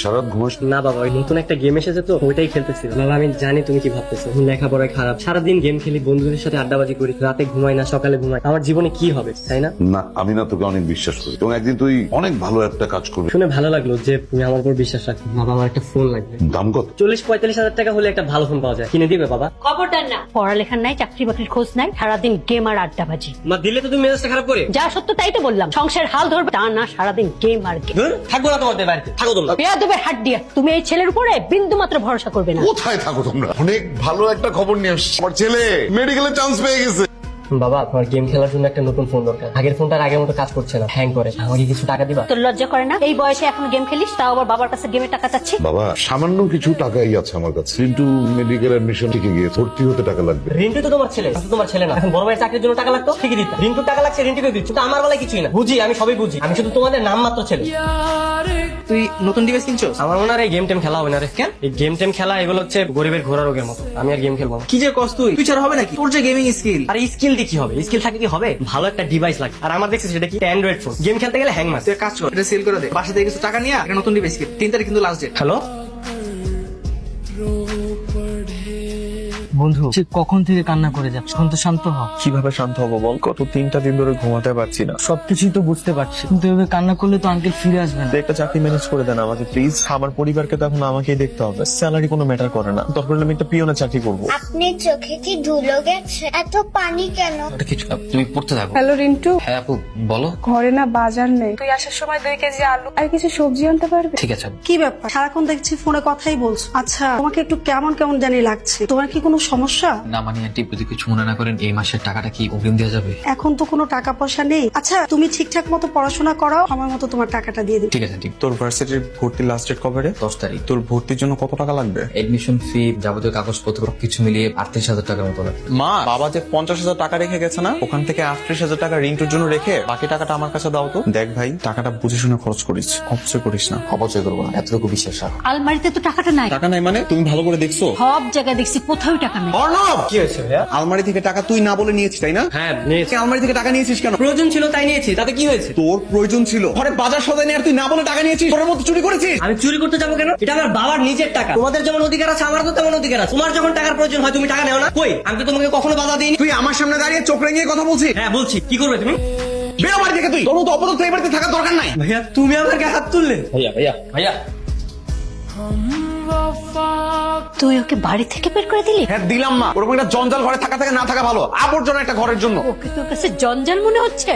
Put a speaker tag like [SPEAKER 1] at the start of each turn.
[SPEAKER 1] সারা রাত ঘুমাস?
[SPEAKER 2] না বাবা, ওই নতুন একটা গেম এসেছে তো ওইটাই খেলতেছি। বাবা আমি জানি তুমি কি ভাবতেছো, আমি লেখাপড়ায় খারাপ, সারাদিন গেম খেলি, বন্ধুদের সাথে আড্ডাবাজি করি, রাতে ঘুমাই না, সকালে ঘুমাই, আমার জীবনে কি হবে, তাই না?
[SPEAKER 1] না, আমি না তোকে অনেক বিশ্বাস করি এবং একদিন তুই অনেক ভালো একটা কাজ করবি।
[SPEAKER 2] শুনে ভালো লাগলো যে তুমি আমার উপর বিশ্বাস রাখো। বাবা আমার একটা ফোন লাগবে।
[SPEAKER 1] দাম কত?
[SPEAKER 2] 40-45 হাজার টাকা হলে একটা ভালো ফোন পাওয়া যায়, কিনে দিবে বাবা?
[SPEAKER 3] খবরদার না, পড়ালেখার নাই, চাকরি বাকরির খোঁজ নাই, সারাদিন গেম আর আড্ডাবাজি।
[SPEAKER 2] মা দিলে তো তুমি মেজাজটা খারাপ করে।
[SPEAKER 3] যা সত্য তাই তো বললাম, সংসার হাল ধরবে তা না, সারাদিন গেম আর গেম।
[SPEAKER 2] থাকবো না তোমাদের বাড়িতে, থাকো তোমরা।
[SPEAKER 3] বেয়াদবের হাত দিয়া তুমি এই ছেলের উপরে বিন্দু মাত্র ভরসা করবে না।
[SPEAKER 1] কোথায় থাকো তোমরা? অনেক ভালো একটা খবর নিয়ে আসছি, আমার ছেলে মেডিকেলে চান্স পেয়ে গেছে।
[SPEAKER 2] বাবা তোমার গেম খেলার জন্য একটা নতুন ফোন দরকার। আগের ফোনটার আগের মতো কাজ করছে না, হ্যাং করে। আমাকে কিছু টাকা দিবা?
[SPEAKER 3] তোর লজ্জা করে না এই বয়সে এখন গেম খেলিস, তাও আবার বাবার কাছে গেমের টাকা চাচ্ছি?
[SPEAKER 1] বাবা সামান্য কিছু টাকাই আছে আমার কাছে, কিন্তু মেডিকেল অ্যাডমিশন থেকে গিয়ে ভর্তি হতে টাকা লাগবে।
[SPEAKER 2] রিন্টু তো তোমার ছেলে, শুধু তোমার ছেলে না। এখন বড় ভাইয়ের চাকরির জন্য টাকা লাগতো, ঠিকই দিত। রিন্টুর টাকা লাগছে, রিন্টুকে দিচ্ছ, কিন্তু আমার বেলায় কিছুই না। বুঝি, আমি সবই বুঝি, আমি শুধু তোমাদের নাম মাত্র ছেলে।
[SPEAKER 4] তুই নতুন ডিভাইস কিনছো?
[SPEAKER 2] আমার মনে হয় এই গেম টেম খেলা হবে না রে। কেন? এই গেম টেম খেলা এগুলো হচ্ছে গরিবের ঘোড়া রোগের মতো। আমি আর গেম খেলবো না।
[SPEAKER 4] কি যে কস তুই ফিউচার হবে নাকি? তোর যে গেমিং স্কিল।
[SPEAKER 2] আর স্কিল দিয়ে কি হবে? স্কিল থাকে কি হবে? ভালো একটা ডিভাইস লাগে। আর আমার দেখছিস সেটা কি অ্যান্ড্রয়েড ফোন, গেম খেলতে গেলে হ্যাং মার।
[SPEAKER 4] তুই এক কাজ কর, এটা সেল করে দে, বাসা থেকে কিছু টাকা নিয়ে একটা নতুন ডিভাইস কিন। 3 তারিখ কিন্তু লাস্ট ডেট।
[SPEAKER 2] হ্যালো বন্ধু, সে কখন থেকে কান্না করে যাচ্ছে, এখন তো শান্ত হ।
[SPEAKER 5] কিভাবে শান্ত হবো বল? গত 3টা দিন ধরে ঘুমাতে পারছি না।
[SPEAKER 2] সবকিছুই তো বুঝতে পারছি, কিন্তু এভাবে কান্না করলে তো আঙ্কেল ফিরে আসবে না।
[SPEAKER 5] তুই একটা চাকরি ম্যানেজ করে দেন আমাকে প্লিজ। আমার পরিবারকে তো এখন আমাকেই দেখতে হবে। স্যালারি কোনো ম্যাটার করে না, দরকার হলে আমি একটা পিওনের চাকরি করবো।
[SPEAKER 6] আপনি চোখে কি ধুলো গেছে? এত পানি কেন?
[SPEAKER 7] ওটা কিছু না, তুমি পড়তে থাকো।
[SPEAKER 8] হ্যালো রিন্টু,
[SPEAKER 7] হ্যাঁ আপু বলো।
[SPEAKER 8] ঘরে না বাজার নেই, তুই আসার সময় 2 কেজি আলু আর কিছু সবজি আনতে পারবি?
[SPEAKER 7] ঠিক আছে আপু।
[SPEAKER 9] কি ব্যাপার, সারাক্ষণ দেখছি ফোনে কথাই বলছো। আচ্ছা তোমাকে একটু কেমন কেমন জানি লাগছে, তোমার কি কোনো সমস্যা?
[SPEAKER 7] না মানে আন্টি, যদি কিছু মনে না করেন, এই মাসের টাকাটা কি অগ্রিম দেওয়া যাবে?
[SPEAKER 9] এখন তো কোনো টাকা পয়সা নেই। আচ্ছা তুমি ঠিকঠাক মতো পড়াশোনা করাও, আমার মতো তোমার টাকাটা দিয়ে দিই।
[SPEAKER 7] ঠিক আছে আন্টি।
[SPEAKER 5] তোর ভার্সিটির ভর্তি লাস্ট ডেট কবে রে?
[SPEAKER 7] 10 তারিখ।
[SPEAKER 5] তোর ভর্তির জন্য কত টাকা লাগবে?
[SPEAKER 7] এডমিশন ফি, যাবতীয় কাগজপত্র কিছু মিলিয়ে 38,000 টাকার মতো লাগবে।
[SPEAKER 5] মা, বাবা যে 50,000 টাকা রেখে গেছে না, ওখান থেকে 38,000 টাকা রিন্টুর জন্য রেখে বাকি টাকাটা আমার কাছে দাও তো। দেখ ভাই, টাকাটা বুঝে শুনে খরচ করিস, অপচয় করিস না।
[SPEAKER 7] অপচয় করবো না, এতটুকু বিশ্বাস রাখো।
[SPEAKER 3] আলমারিতে তো টাকাটা নাই।
[SPEAKER 5] টাকা নাই মানে? তুমি ভালো করে দেখছো?
[SPEAKER 3] সব জায়গায় দেখছি, কোথাও টাকা নাই।
[SPEAKER 5] অর্ণব,
[SPEAKER 2] কি হয়েছে ভাইয়া?
[SPEAKER 5] আলমারি থেকে টাকা তুই না বলে নিয়েছিস তাই না?
[SPEAKER 2] হ্যাঁ নিয়েছি।
[SPEAKER 5] তুই আলমারি থেকে টাকা নিয়েছিস কেন?
[SPEAKER 2] প্রয়োজন ছিল তাই নিয়েছি, তাতে কি হয়েছে?
[SPEAKER 5] তোর প্রয়োজন ছিল, ঘরে বাজার সদাই নিয়ে আর তুই না বলে টাকা নিয়েছিস, তোর মতো চুরি করেছিস।
[SPEAKER 2] আমি চুরি করতে যাবো কেন? এটা আমার বাবার নিজের টাকা। তোমাদের যেমন অধিকার আছে, আমারও তো তেমন অধিকার আছে। তোমার যখন টাকার প্রয়োজন হয় তুমি টাকা নেও না? কই, আমি তো তোমাকে কখনো বাধা দিইনি।
[SPEAKER 5] তুই আমার সামনে দাঁড়িয়ে চোখ রেঙিয়ে কথা বলছিস।
[SPEAKER 2] হ্যাঁ বলছি, কি করবে তুমি?
[SPEAKER 5] বেরো বাড়ি থেকে তুই, তোর মতো অপরাধ এই বাড়িতে থাকার দরকার নাই।
[SPEAKER 2] ভাইয়া তুমি আমার গায়ে হাত তুললে। ভাইয়া ভাইয়া ভাইয়া
[SPEAKER 3] তুই ওকে বাড়ি থেকে বের করে দিলি?
[SPEAKER 5] হ্যাঁ দিলাম মা, ওরকম একটা জঞ্জাল ঘরে থাকা থেকে না থাকা ভালো, আবর্জনা একটা ঘরের জন্য।
[SPEAKER 3] ওকে তোর কাছে জঞ্জাল মনে হচ্ছে?